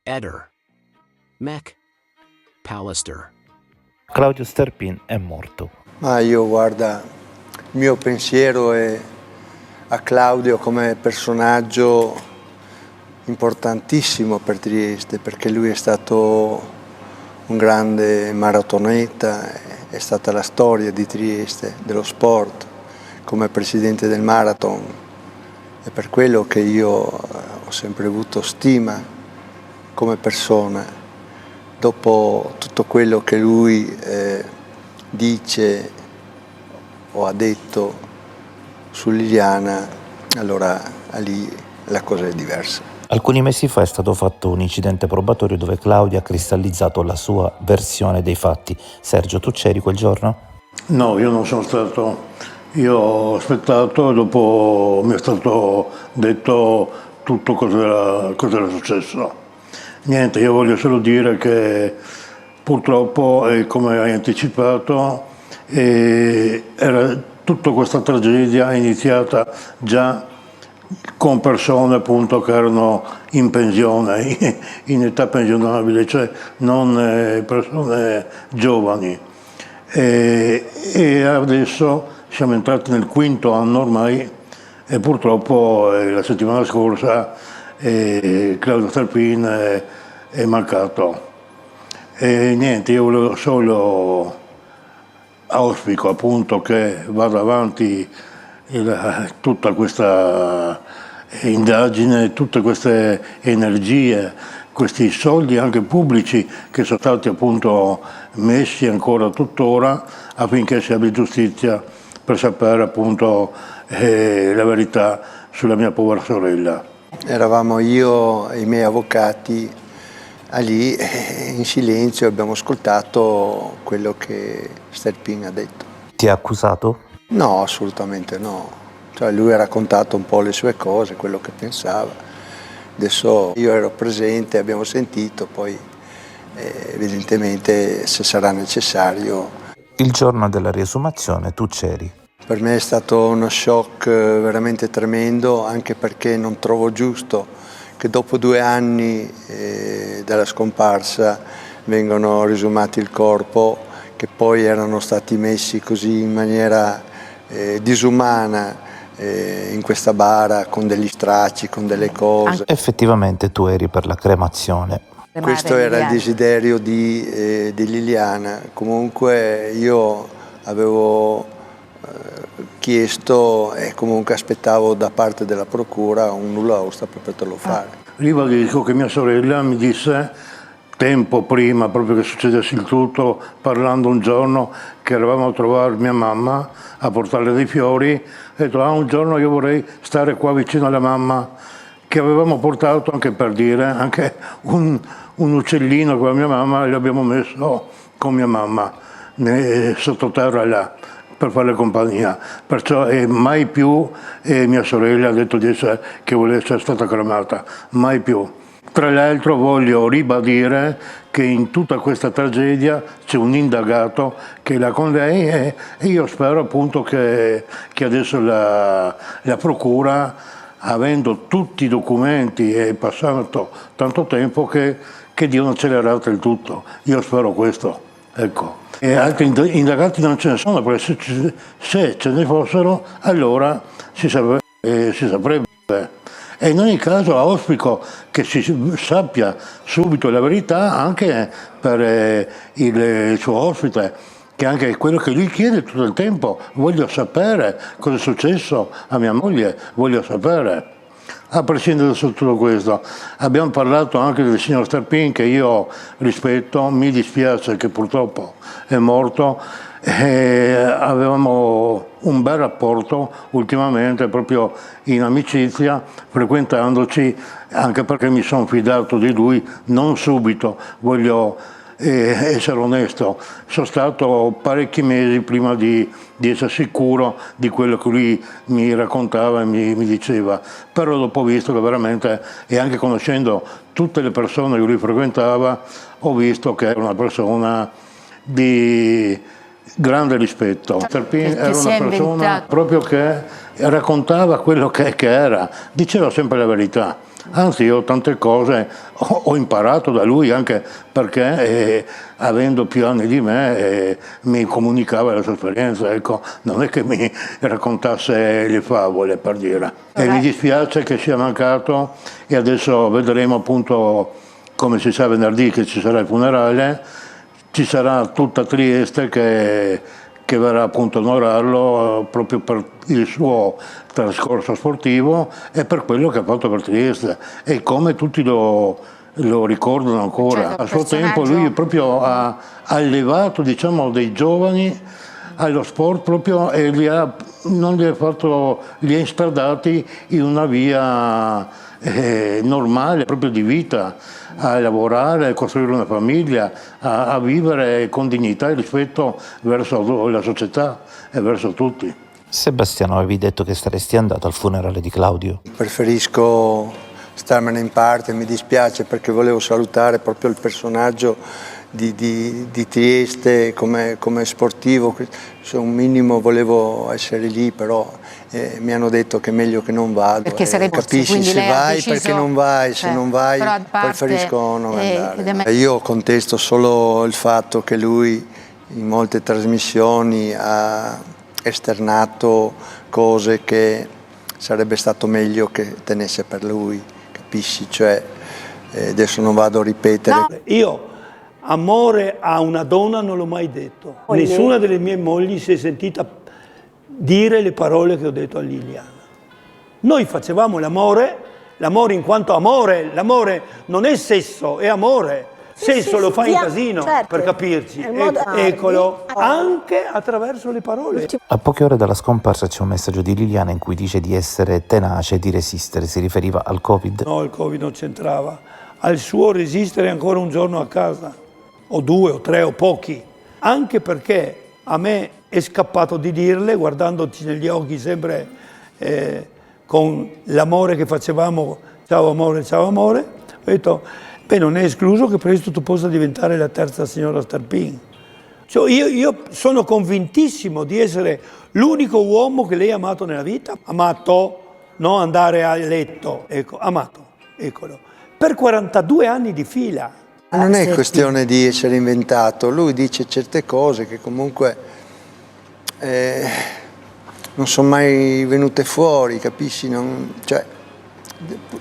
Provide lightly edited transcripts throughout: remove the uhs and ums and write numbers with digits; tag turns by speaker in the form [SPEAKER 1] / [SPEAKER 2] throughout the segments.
[SPEAKER 1] Eder, Mech, Pallister.
[SPEAKER 2] Claudio Sterpin è morto.
[SPEAKER 3] Ma io, guarda, il mio pensiero è a Claudio come personaggio importantissimo per Trieste, perché lui è stato un grande maratoneta, è stata la storia di Trieste, dello sport, come presidente del marathon. È per quello che io ho sempre avuto stima come persona. Dopo tutto quello che lui dice o ha detto su Liliana, allora lì la cosa è diversa.
[SPEAKER 2] Alcuni mesi fa è stato fatto un incidente probatorio dove Claudio ha cristallizzato la sua versione dei fatti. Sergio, tu c'eri quel giorno?
[SPEAKER 4] No, io non sono stato. Io ho aspettato e dopo mi è stato detto tutto cosa era successo. Niente, io voglio solo dire che purtroppo, come hai anticipato, tutta questa tragedia è iniziata già con persone appunto che erano in pensione, in età pensionabile, cioè non persone giovani. E adesso siamo entrati nel quinto anno ormai e purtroppo la settimana scorsa Claudio Sterpin è mancato. E niente, io volevo solo auspico appunto che vada avanti tutta questa indagine, tutte queste energie, questi soldi anche pubblici che sono stati appunto messi ancora tuttora affinché si abbia giustizia per sapere appunto la verità sulla mia povera sorella.
[SPEAKER 3] Eravamo io e i miei avvocati lì in silenzio, abbiamo ascoltato quello che Sterpin ha detto.
[SPEAKER 2] Ti ha accusato?
[SPEAKER 3] No, assolutamente no. Cioè, lui ha raccontato un po' le sue cose, quello che pensava. Adesso io ero presente, abbiamo sentito, poi evidentemente se sarà necessario.
[SPEAKER 2] Il giorno della riesumazione tu c'eri.
[SPEAKER 3] Per me è stato uno shock veramente tremendo, anche perché non trovo giusto che dopo 2 anni dalla scomparsa vengano riesumati il corpo, che poi erano stati messi così in maniera disumana in questa bara con degli stracci, con delle cose.
[SPEAKER 2] Effettivamente tu eri per la cremazione.
[SPEAKER 3] Questo era il desiderio di Liliana. Comunque io avevo chiesto e comunque aspettavo da parte della procura un nulla osta per poterlo fare.
[SPEAKER 4] Ribadisco che mia sorella mi disse tempo prima proprio che succedesse il tutto, parlando un giorno che eravamo a trovare mia mamma a portarle dei fiori, ha detto un giorno io vorrei stare qua vicino alla mamma, che avevamo portato anche per dire, anche un uccellino con mia mamma, l'abbiamo messo con mia mamma sottoterra là per farle compagnia, perciò mai più mia sorella ha detto che vuole essere stata cremata, mai più. Tra l'altro voglio ribadire che in tutta questa tragedia c'è un indagato che la con lei e io spero appunto che adesso la procura, avendo tutti i documenti e passato tanto tempo, che diano accelerata il tutto. Io spero questo, ecco. E altri indagati non ce ne sono, perché se ce ne fossero allora si saprebbe. E in ogni caso auspico che si sappia subito la verità anche per il suo ospite, che anche quello che lui chiede tutto il tempo: voglio sapere cosa è successo a mia moglie, voglio sapere. A prescindere da tutto questo, abbiamo parlato anche del signor Sterpin, che io rispetto, mi dispiace che purtroppo è morto. Avevamo un bel rapporto ultimamente, proprio in amicizia, frequentandoci, anche perché mi sono fidato di lui, non subito, voglio essere onesto, sono stato parecchi mesi prima di essere sicuro di quello che lui mi raccontava e mi diceva, però dopo ho visto che veramente, e anche conoscendo tutte le persone che lui frequentava, ho visto che era una persona di grande rispetto. Sterpin era una persona proprio che raccontava quello che era, diceva sempre la verità. Anzi, io tante cose ho imparato da lui, anche perché avendo più anni di me mi comunicava la sua esperienza, ecco, non è che mi raccontasse le favole, per dire. E mi dispiace che sia mancato, e adesso vedremo appunto, come si sa venerdì che ci sarà il funerale, ci sarà tutta Trieste che verrà appunto a onorarlo proprio per il suo trascorso sportivo e per quello che ha fatto per Trieste, e come tutti lo ricordano ancora.
[SPEAKER 5] Certo,
[SPEAKER 4] a suo tempo lui proprio ha allevato, diciamo, dei giovani allo sport proprio, e non li ha isperdati in una via normale, proprio di vita, a lavorare, a costruire una famiglia, a vivere con dignità e rispetto verso la società e verso tutti.
[SPEAKER 2] Sebastiano, avevi detto che saresti andato al funerale di Claudio.
[SPEAKER 3] Preferisco starmene in parte, mi dispiace perché volevo salutare proprio il personaggio di Trieste come sportivo. Un minimo volevo essere lì, però mi hanno detto che è meglio che non vado.
[SPEAKER 5] Perché sarebbe
[SPEAKER 3] capisci, se vai perché non vai, se non vai preferisco non andare. Io contesto solo il fatto che lui in molte trasmissioni ha esternato cose che sarebbe stato meglio che tenesse per lui, capisci? Cioè, adesso non vado a ripetere.
[SPEAKER 6] No. Io amore a una donna non l'ho mai detto. Nessuna delle mie mogli si è sentita dire le parole che ho detto a Liliana. Noi facevamo l'amore in quanto amore. L'amore non è sesso, è amore. Sesso lo fai in casino, certo, per capirci. Eccolo, anche attraverso le parole.
[SPEAKER 2] A poche ore dalla scomparsa c'è un messaggio di Liliana in cui dice di essere tenace e di resistere. Si riferiva al Covid?
[SPEAKER 6] No, il Covid non c'entrava. Al suo resistere ancora un giorno a casa, o 2 o 3 o pochi. Anche perché a me è scappato di dirle, guardandoci negli occhi sempre con l'amore che facevamo, ciao amore, ho detto, beh, non è escluso che presto tu possa diventare la terza signora Sterpin. Cioè, io sono convintissimo di essere l'unico uomo che lei ha amato nella vita. Amato, non andare a letto, ecco, amato, eccolo. Per 42 anni di fila.
[SPEAKER 3] Non è questione di essere inventato, lui dice certe cose che comunque non sono mai venute fuori, capisci? Cioè,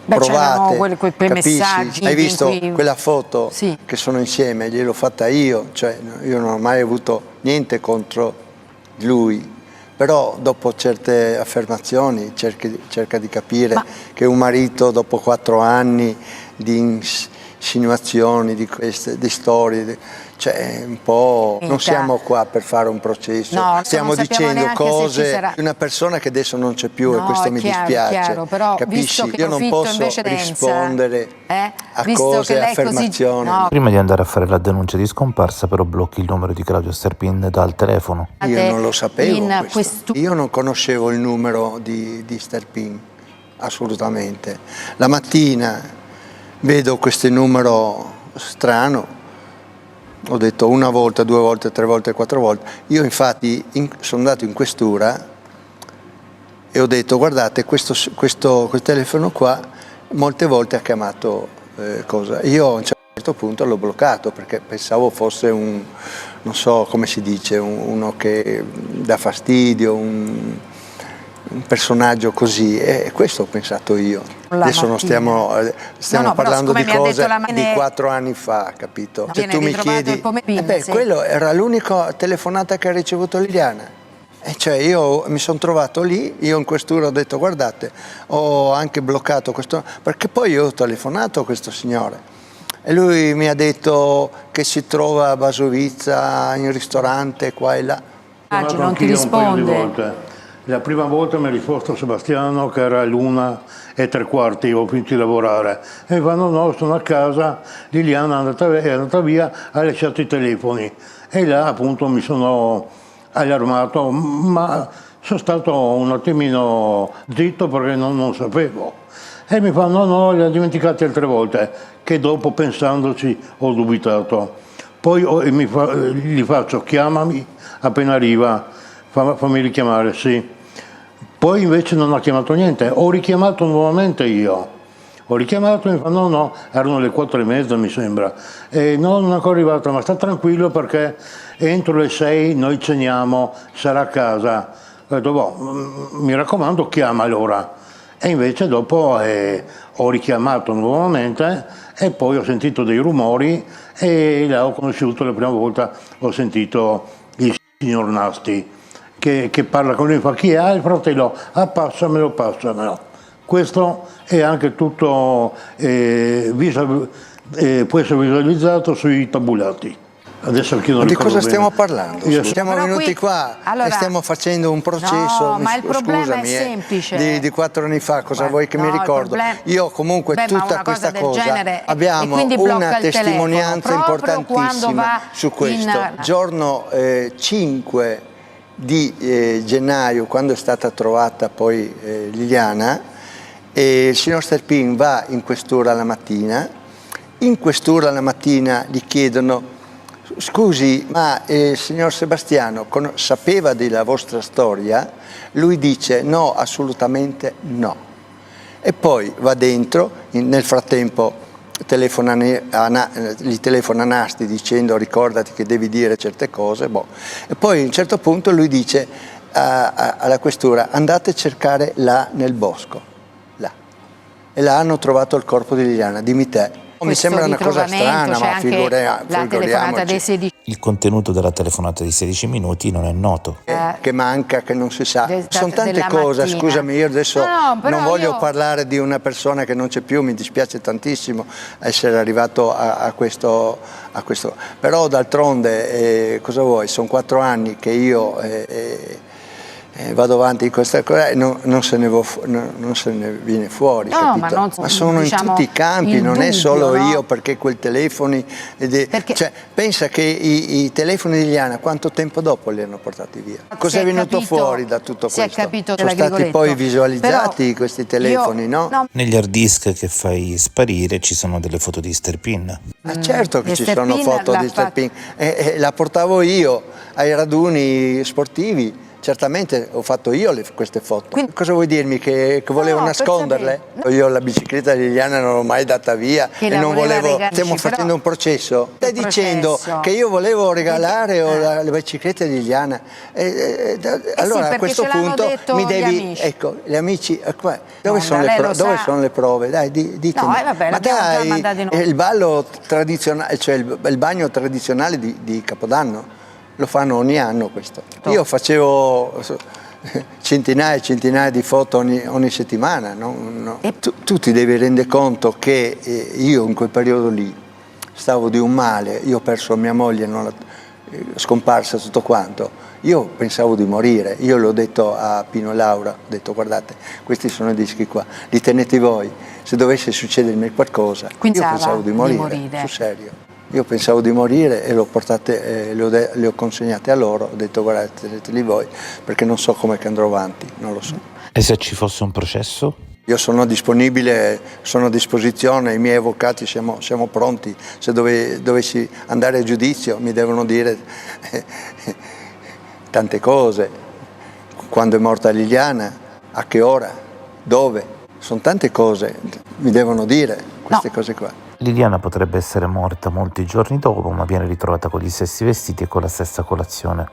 [SPEAKER 3] provate,
[SPEAKER 5] quei messaggi.
[SPEAKER 3] Hai visto quella foto che sono insieme, gliel'ho fatta io, cioè io non ho mai avuto niente contro lui, però dopo certe affermazioni cerca di capire che un marito dopo 4 anni di insinuazioni, di storie, cioè un po'. Non siamo qua per fare un processo, stiamo dicendo cose di una persona che adesso non c'è più, e questo mi dispiace.
[SPEAKER 5] Chiaro, però,
[SPEAKER 3] capisci? Io non posso rispondere a cose, affermazioni.
[SPEAKER 2] Prima di andare a fare la denuncia di scomparsa, però blocchi il numero di Claudio Sterpin dal telefono.
[SPEAKER 3] Io non lo sapevo questo. Io non conoscevo il numero di Sterpin, assolutamente. La mattina vedo questo numero strano, ho detto 1 volta, 2 volte, 3 volte, 4 volte. Io infatti sono andato in questura e ho detto guardate questo telefono qua molte volte ha chiamato cosa. Io a un certo punto l'ho bloccato perché pensavo fosse non so come si dice, uno che dà fastidio, un personaggio così, e questo ho pensato io. Adesso non stiamo parlando di cose di 4 anni fa, capito? Se tu mi chiedi, quello era l'unica telefonata che ha ricevuto Liliana. Cioè io mi sono trovato lì, io in questura ho detto guardate, ho anche bloccato questo, perché poi io ho telefonato a questo signore e lui mi ha detto che si trova a Basovizza in ristorante qua e là.
[SPEAKER 5] Non ti risponde.
[SPEAKER 4] La prima volta mi ha risposto Sebastiano che era l'1:15, ho finito di lavorare. E mi fanno no, sono a casa, Liliana è andata via, ha lasciato i telefoni. E là appunto mi sono allarmato, ma sono stato un attimino zitto perché non sapevo. E mi fanno no, li ha dimenticati altre volte, che dopo pensandoci ho dubitato. Poi gli faccio chiamami appena arriva, fammi richiamare, sì. Poi invece non ha chiamato niente, ho richiamato nuovamente io, Ho richiamato e mi fa no, erano le 4:30 mi sembra. No, non è ancora arrivata, ma sta tranquillo perché entro le 6 noi ceniamo, sarà a casa. Ho detto, boh, mi raccomando, chiama allora. E invece dopo ho richiamato nuovamente e poi ho sentito dei rumori e là ho conosciuto la prima volta, ho sentito il signor Nasti che parla con lui, fa chi è? Il fratello, passamelo. Questo è anche tutto, può essere visualizzato sui tabulati. Adesso chiedo
[SPEAKER 3] Ma di cosa
[SPEAKER 4] bene.
[SPEAKER 3] stiamo parlando? Siamo
[SPEAKER 5] Però
[SPEAKER 3] venuti
[SPEAKER 5] qui,
[SPEAKER 3] qua
[SPEAKER 5] allora,
[SPEAKER 3] e stiamo facendo un processo,
[SPEAKER 5] no, ma il problema
[SPEAKER 3] scusami,
[SPEAKER 5] è semplice.
[SPEAKER 3] di 4 anni fa, cosa
[SPEAKER 5] Guarda,
[SPEAKER 3] vuoi che
[SPEAKER 5] no,
[SPEAKER 3] mi
[SPEAKER 5] il
[SPEAKER 3] ricordo?
[SPEAKER 5] problema-
[SPEAKER 3] Io comunque
[SPEAKER 5] Beh, ma
[SPEAKER 3] tutta
[SPEAKER 5] una
[SPEAKER 3] questa
[SPEAKER 5] cosa del genere, e
[SPEAKER 3] abbiamo
[SPEAKER 5] quindi blocca
[SPEAKER 3] una
[SPEAKER 5] il
[SPEAKER 3] testimonianza
[SPEAKER 5] telefono, proprio quando
[SPEAKER 3] importantissima
[SPEAKER 5] va
[SPEAKER 3] su questo.
[SPEAKER 5] in-
[SPEAKER 3] Giorno 5 di gennaio, quando è stata trovata poi Liliana, il signor Sterpin va in questura la mattina. In questura la mattina gli chiedono: scusi, ma il signor Sebastiano sapeva della vostra storia? Lui dice no, assolutamente no. E poi va dentro, nel frattempo gli telefona Nasti dicendo ricordati che devi dire certe cose. Boh. E poi a un certo punto lui dice alla questura: andate a cercare là nel bosco, là. E là hanno trovato il corpo di Liliana, dimmi te. Mi sembra una cosa strana, ma
[SPEAKER 5] la telefonata dei
[SPEAKER 3] figuriamoci.
[SPEAKER 5] 16
[SPEAKER 2] Il contenuto della telefonata di 16 minuti non è noto.
[SPEAKER 3] Che manca, che non si sa. Sono tante
[SPEAKER 5] della
[SPEAKER 3] cose,
[SPEAKER 5] mattina.
[SPEAKER 3] scusami, io adesso
[SPEAKER 5] No, però
[SPEAKER 3] non voglio
[SPEAKER 5] io-
[SPEAKER 3] parlare di una persona che non c'è più, mi dispiace tantissimo essere arrivato a questo. Però d'altronde cosa vuoi? Sono 4 anni che io vado avanti in questa cosa e non se ne viene fuori,
[SPEAKER 5] No,
[SPEAKER 3] capito?
[SPEAKER 5] ma
[SPEAKER 3] sono
[SPEAKER 5] diciamo,
[SPEAKER 3] in tutti i campi,
[SPEAKER 5] il
[SPEAKER 3] non è
[SPEAKER 5] dubbio,
[SPEAKER 3] solo
[SPEAKER 5] no?
[SPEAKER 3] io, perché quei telefoni,
[SPEAKER 5] Perché-
[SPEAKER 3] cioè, pensa che i telefoni di Liliana quanto tempo dopo li hanno portati via? Cosa è venuto fuori da tutto
[SPEAKER 5] si è
[SPEAKER 3] questo?
[SPEAKER 5] capito
[SPEAKER 3] Sono stati
[SPEAKER 5] dell'Agricoletto.
[SPEAKER 3] poi visualizzati
[SPEAKER 5] Però
[SPEAKER 3] questi telefoni, no?
[SPEAKER 2] Negli hard disk che fai sparire ci sono delle foto di Sterpin.
[SPEAKER 3] Ma certo che
[SPEAKER 5] e
[SPEAKER 3] ci sono
[SPEAKER 5] Sterpin
[SPEAKER 3] foto
[SPEAKER 5] l'ha
[SPEAKER 3] di Sterpin, la portavo io ai raduni sportivi. Certamente ho fatto io queste foto.
[SPEAKER 5] Quindi-
[SPEAKER 3] Cosa vuoi dirmi? Che volevo
[SPEAKER 5] No, per
[SPEAKER 3] nasconderle?
[SPEAKER 5] sapere.
[SPEAKER 3] Io la bicicletta di Liliana non l'ho mai data via
[SPEAKER 5] Che
[SPEAKER 3] e
[SPEAKER 5] la
[SPEAKER 3] non
[SPEAKER 5] voleva
[SPEAKER 3] volevo.
[SPEAKER 5] regalare,
[SPEAKER 3] Stiamo
[SPEAKER 5] però-
[SPEAKER 3] facendo un processo. Stai
[SPEAKER 5] Un
[SPEAKER 3] dicendo
[SPEAKER 5] processo.
[SPEAKER 3] che io volevo regalare le biciclette di Liliana. Allora a
[SPEAKER 5] perché
[SPEAKER 3] questo
[SPEAKER 5] ce l'hanno
[SPEAKER 3] punto
[SPEAKER 5] detto
[SPEAKER 3] mi
[SPEAKER 5] gli
[SPEAKER 3] devi.
[SPEAKER 5] amici.
[SPEAKER 3] Ecco, gli amici. Qua, dove,
[SPEAKER 5] No,
[SPEAKER 3] sono
[SPEAKER 5] lei lo
[SPEAKER 3] dove
[SPEAKER 5] sa.
[SPEAKER 3] sono le prove? Dai, ditemi.
[SPEAKER 5] No, vabbè,
[SPEAKER 3] Ma
[SPEAKER 5] l'abbiamo già
[SPEAKER 3] dai,
[SPEAKER 5] mandati noi.
[SPEAKER 3] il ballo tradizionale, cioè il bagno tradizionale di Capodanno. Lo fanno ogni anno questo. Io facevo centinaia e centinaia di foto ogni settimana. No? Tu ti devi rendere conto che io in quel periodo lì stavo di un male, io ho perso mia moglie, scomparsa tutto quanto. Io pensavo di morire, io l'ho detto a Pino e Laura, ho detto guardate, questi sono i dischi qua, li tenete voi, se dovesse succedermi qualcosa,
[SPEAKER 5] Quindi
[SPEAKER 3] io pensavo di morire, sul serio. Io pensavo di morire e le ho consegnate a loro, ho detto guardate, teneteli voi, perché non so come che andrò avanti, non lo so.
[SPEAKER 2] E se ci fosse un processo?
[SPEAKER 3] Io sono disponibile, sono a disposizione, i miei avvocati siamo pronti, se dovessi andare a giudizio mi devono dire tante cose, quando è morta Liliana, a che ora, dove, sono tante cose, mi devono dire queste cose qua.
[SPEAKER 2] Liliana potrebbe essere morta molti giorni dopo, ma viene ritrovata con gli stessi vestiti e con la stessa colazione.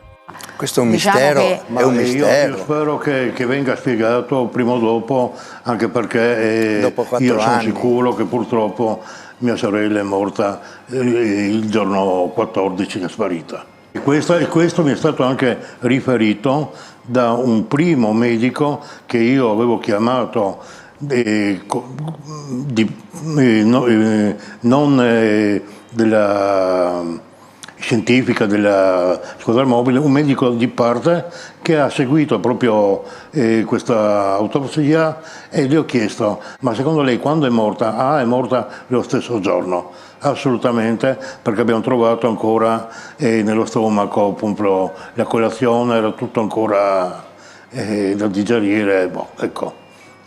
[SPEAKER 3] Questo è un
[SPEAKER 5] Diciamo
[SPEAKER 3] mistero,
[SPEAKER 5] che-
[SPEAKER 3] è un
[SPEAKER 4] Io
[SPEAKER 3] mistero.
[SPEAKER 4] spero che venga spiegato prima o dopo, anche perché
[SPEAKER 3] Dopo 4
[SPEAKER 4] io sono
[SPEAKER 3] anni.
[SPEAKER 4] sicuro che purtroppo mia sorella è morta il giorno 14 che è sparita. E questo mi è stato anche riferito da un primo medico che io avevo chiamato non della scientifica della squadra mobile, un medico di parte che ha seguito proprio questa autopsia e gli ho chiesto: ma secondo lei quando è morta? Ah, è morta lo stesso giorno. Assolutamente, perché abbiamo trovato ancora nello stomaco appunto la colazione, era tutto ancora da digerire, ecco,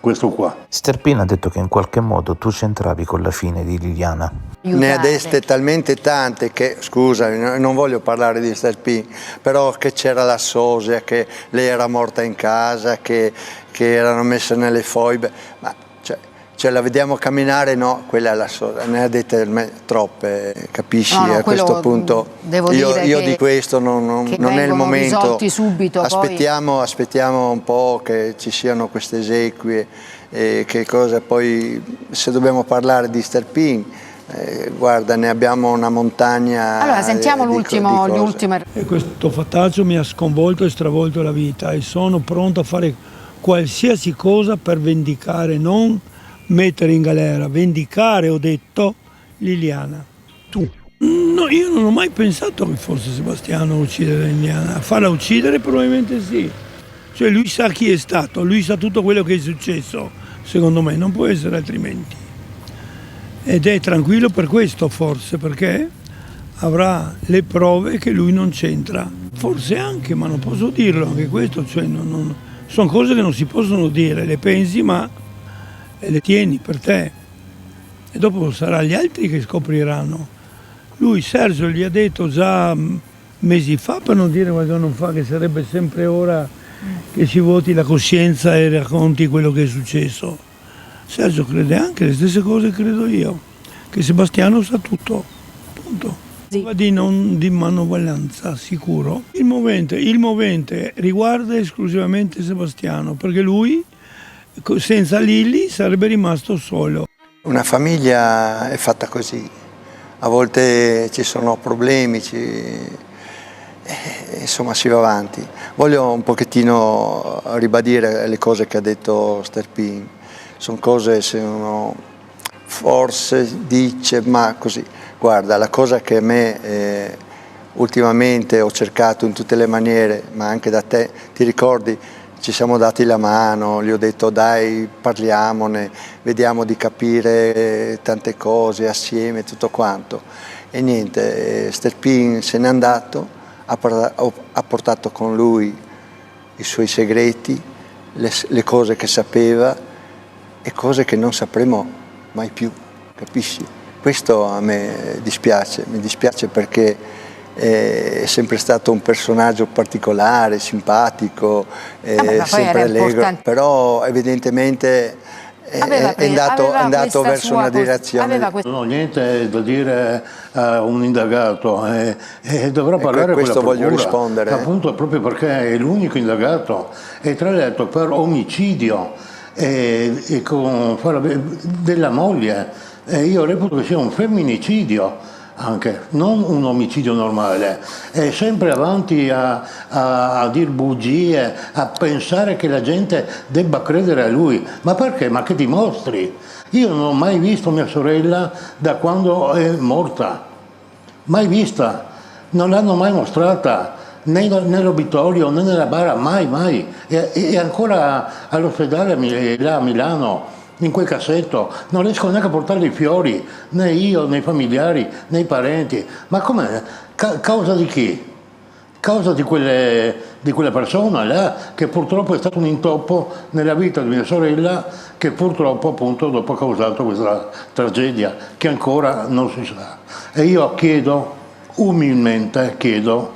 [SPEAKER 4] questo qua.
[SPEAKER 2] Sterpin ha detto che in qualche modo tu c'entravi con la fine di Liliana.
[SPEAKER 3] Ne ha deste talmente tante che, scusami, non voglio parlare di Sterpin, però che c'era la sosia, che lei era morta in casa, che erano messe nelle foibe, ma cioè, Cioè la vediamo camminare, no, quella è ne ha dette troppe, capisci?
[SPEAKER 5] No,
[SPEAKER 3] a questo punto
[SPEAKER 5] devo
[SPEAKER 3] io
[SPEAKER 5] dire
[SPEAKER 3] di questo non è il momento.
[SPEAKER 5] Risolti subito,
[SPEAKER 3] aspettiamo un po' che ci siano queste esequie e che cosa poi, se dobbiamo parlare di Sterpin, guarda, ne abbiamo una montagna.
[SPEAKER 5] Allora sentiamo l'ultima.
[SPEAKER 6] E questo fattaccio mi ha sconvolto e stravolto la vita e sono pronto a fare qualsiasi cosa per vendicare, non mettere in galera, vendicare, ho detto, Liliana. Tu. No, io non ho mai pensato che fosse Sebastiano a uccidere Liliana. A farla uccidere probabilmente sì. Cioè lui sa chi è stato, lui sa tutto quello che è successo, secondo me, non può essere altrimenti. Ed è tranquillo per questo forse, perché avrà le prove che lui non c'entra. Forse anche, ma non posso dirlo, anche questo, cioè sono cose che non si possono dire, le pensi ma le tieni per te. E dopo sarà gli altri che scopriranno. Lui, Sergio, gli ha detto già mesi fa, per non dire qualche anno fa, che sarebbe sempre ora che si vuoti la coscienza e racconti quello che è successo. Sergio crede anche le stesse cose che credo io, che Sebastiano sa tutto, punto. Sì. Di manovalanza, sicuro. Il movente riguarda esclusivamente Sebastiano, perché lui senza Lilli sarebbe rimasto solo.
[SPEAKER 3] Una famiglia è fatta così, a volte ci sono problemi, insomma si va avanti. Voglio un pochettino ribadire le cose che ha detto Sterpin, sono cose se uno forse dice ma così. Guarda, la cosa che a me ultimamente ho cercato in tutte le maniere, ma anche da te, ti ricordi? Ci siamo dati la mano, gli ho detto dai parliamone, vediamo di capire tante cose assieme, tutto quanto. E niente, Sterpin se n'è andato, ha portato con lui i suoi segreti, le cose che sapeva e cose che non sapremo mai più, capisci? Questo a me dispiace, mi dispiace perché è sempre stato un personaggio particolare, simpatico, sempre allegro, però evidentemente è andato verso una direzione.
[SPEAKER 4] Non ho niente da dire a un indagato e dovrà parlare con la procura.
[SPEAKER 3] Voglio rispondere.
[SPEAKER 4] Appunto proprio perché è l'unico indagato e tra l'altro per omicidio e con della moglie. Io reputo che sia un femminicidio. Anche, non un omicidio normale, è sempre avanti a dire bugie, a pensare che la gente debba credere a lui. Ma perché? Ma che dimostri? Io non ho mai visto mia sorella da quando è morta, mai vista, non l'hanno mai mostrata, né nell'obitorio né nella bara, mai. E ancora all'ospedale là a Milano, in quel cassetto, non riesco neanche a portare i fiori, né io, né i familiari, né i parenti. Ma com'è? Causa di chi? Causa di quella persona là, che purtroppo è stato un intoppo nella vita di mia sorella, che purtroppo appunto dopo ha causato questa tragedia, che ancora non si sa. E io chiedo, umilmente chiedo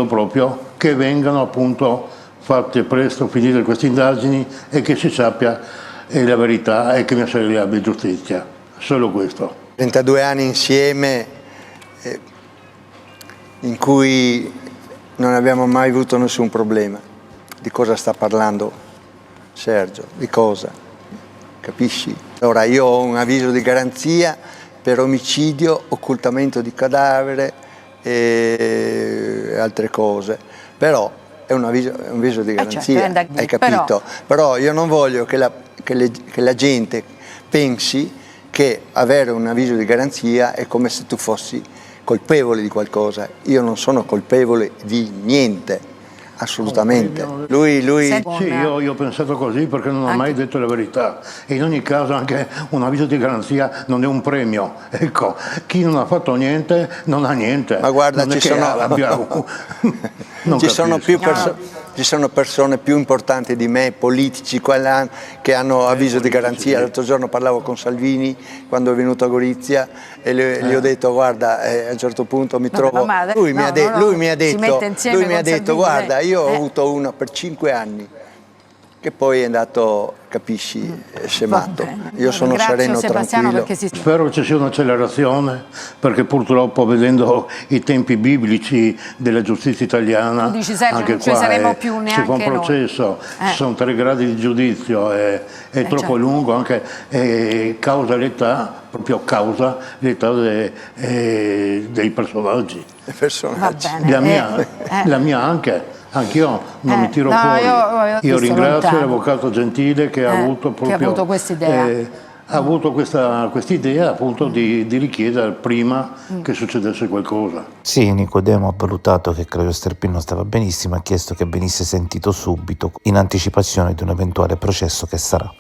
[SPEAKER 4] proprio che vengano appunto fatte presto, finite queste indagini e che si sappia la verità è che mia sorella abbia giustizia, solo questo.
[SPEAKER 3] 32 anni insieme in cui non abbiamo mai avuto nessun problema. Di cosa sta parlando Sergio? Di cosa? Capisci? Allora io ho un avviso di garanzia per omicidio, occultamento di cadavere e altre cose, però è un avviso di garanzia, hai capito? Però io non voglio che la gente pensi che avere un avviso di garanzia è come se tu fossi colpevole di qualcosa. Io non sono colpevole di niente, assolutamente. Lui...
[SPEAKER 4] Sì, io ho pensato così perché non ho mai detto la verità. E in ogni caso anche un avviso di garanzia non è un premio. Ecco, chi non ha fatto niente non ha niente.
[SPEAKER 3] Ma guarda, ci sono persone più importanti di me, politici, che hanno avviso di garanzia. L'altro giorno parlavo con Salvini quando è venuto a Gorizia e gli ho detto guarda, a un certo punto mi trovo... Lui mi ha detto guarda, io ho avuto una per 5 anni che poi è andato, capisci, scemato. Io sono
[SPEAKER 5] Ringrazio
[SPEAKER 3] sereno,
[SPEAKER 5] Sebastiano
[SPEAKER 3] tranquillo.
[SPEAKER 5] perché si...
[SPEAKER 4] Spero che ci sia un'accelerazione, perché purtroppo vedendo i tempi biblici della giustizia italiana,
[SPEAKER 5] Tu dici, Sergio,
[SPEAKER 4] anche
[SPEAKER 5] non ci
[SPEAKER 4] qua
[SPEAKER 5] saremo più
[SPEAKER 4] si fa un
[SPEAKER 5] neanche noi.
[SPEAKER 4] processo, ci sono 3 gradi di giudizio, è troppo
[SPEAKER 5] certo.
[SPEAKER 4] lungo, anche causa l'età, proprio causa l'età dei personaggi.
[SPEAKER 3] I personaggi.
[SPEAKER 5] Va bene.
[SPEAKER 4] La mia anche. Anch'io non mi tiro
[SPEAKER 5] no,
[SPEAKER 4] fuori.
[SPEAKER 5] io
[SPEAKER 4] Io
[SPEAKER 5] sto
[SPEAKER 4] ringrazio
[SPEAKER 5] lontano.
[SPEAKER 4] l'avvocato Gentile che ha avuto proprio,
[SPEAKER 5] che ha avuto quest'idea.
[SPEAKER 4] ha avuto questa idea appunto di richiedere prima che succedesse qualcosa.
[SPEAKER 2] Sì, Nicodemo ha valutato che Claudio Sterpin non stava benissimo e ha chiesto che venisse sentito subito in anticipazione di un eventuale processo che sarà.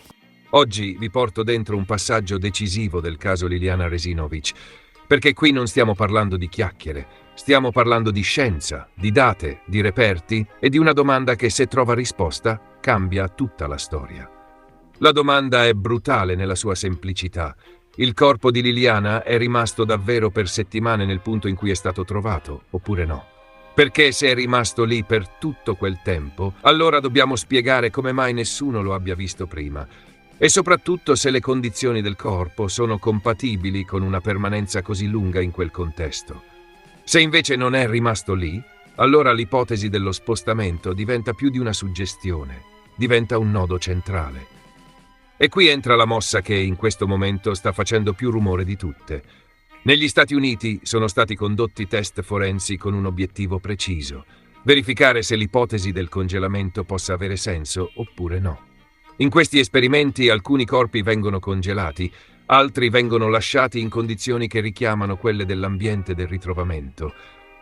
[SPEAKER 7] Oggi vi porto dentro un passaggio decisivo del caso Liliana Resinovic, perché qui non stiamo parlando di chiacchiere, stiamo parlando di scienza, di date, di reperti e di una domanda che, se trova risposta, cambia tutta la storia. La domanda è brutale nella sua semplicità. Il corpo di Liliana è rimasto davvero per settimane nel punto in cui è stato trovato, oppure no? Perché se è rimasto lì per tutto quel tempo, allora dobbiamo spiegare come mai nessuno lo abbia visto prima. E soprattutto se le condizioni del corpo sono compatibili con una permanenza così lunga in quel contesto. Se invece non è rimasto lì, allora l'ipotesi dello spostamento diventa più di una suggestione, diventa un nodo centrale. E qui entra la mossa che in questo momento sta facendo più rumore di tutte. Negli Stati Uniti sono stati condotti test forensi con un obiettivo preciso: verificare se l'ipotesi del congelamento possa avere senso oppure no. In questi esperimenti alcuni corpi vengono congelati, altri vengono lasciati in condizioni che richiamano quelle dell'ambiente del ritrovamento,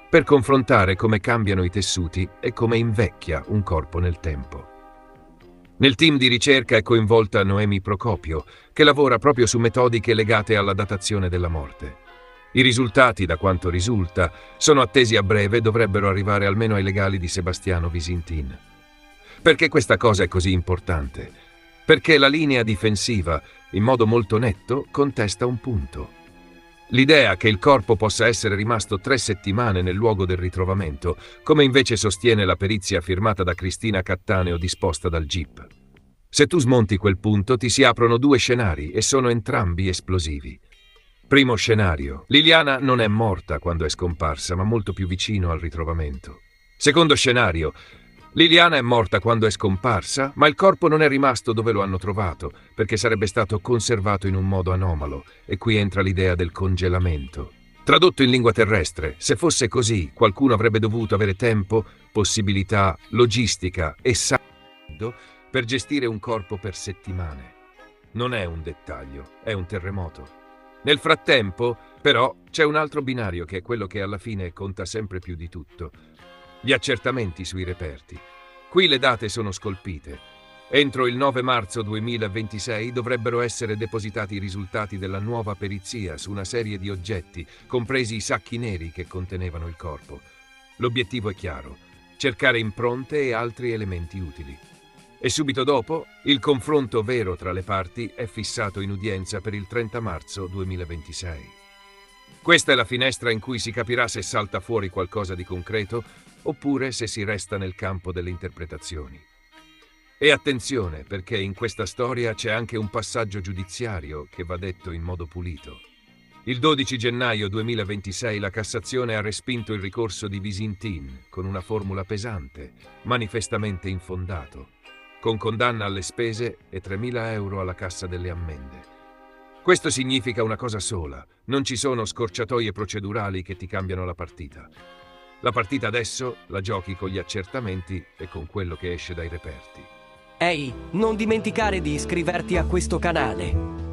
[SPEAKER 7] per confrontare come cambiano i tessuti e come invecchia un corpo nel tempo. Nel team di ricerca è coinvolta Noemi Procopio, che lavora proprio su metodiche legate alla datazione della morte. I risultati, da quanto risulta, sono attesi a breve e dovrebbero arrivare almeno ai legali di Sebastiano Visintin. Perché questa cosa è così importante? Perché la linea difensiva, in modo molto netto, contesta un punto. L'idea che il corpo possa essere rimasto 3 settimane nel luogo del ritrovamento, come invece sostiene la perizia firmata da Cristina Cattaneo disposta dal GIP. Se tu smonti quel punto, ti si aprono 2 scenari e sono entrambi esplosivi. Primo scenario: Liliana non è morta quando è scomparsa, ma molto più vicino al ritrovamento. Secondo scenario: Liliana è morta quando è scomparsa, ma il corpo non è rimasto dove lo hanno trovato, perché sarebbe stato conservato in un modo anomalo, e qui entra l'idea del congelamento. Tradotto in lingua terrestre, se fosse così, qualcuno avrebbe dovuto avere tempo, possibilità, logistica e sangue per gestire un corpo per settimane. Non è un dettaglio, è un terremoto. Nel frattempo, però, c'è un altro binario che è quello che alla fine conta sempre più di tutto: gli accertamenti sui reperti. Qui le date sono scolpite. Entro il 9 marzo 2026 dovrebbero essere depositati i risultati della nuova perizia su una serie di oggetti, compresi i sacchi neri che contenevano il corpo. L'obiettivo è chiaro: cercare impronte e altri elementi utili. E subito dopo, il confronto vero tra le parti è fissato in udienza per il 30 marzo 2026. Questa è la finestra in cui si capirà se salta fuori qualcosa di concreto oppure se si resta nel campo delle interpretazioni. E attenzione, perché in questa storia c'è anche un passaggio giudiziario che va detto in modo pulito. Il 12 gennaio 2026 la Cassazione ha respinto il ricorso di Visintin con una formula pesante, manifestamente infondato, con condanna alle spese e 3.000 euro alla Cassa delle Ammende. Questo significa una cosa sola: non ci sono scorciatoie procedurali che ti cambiano la partita. La partita adesso la giochi con gli accertamenti e con quello che esce dai reperti.
[SPEAKER 8] Ehi, non dimenticare di iscriverti a questo canale.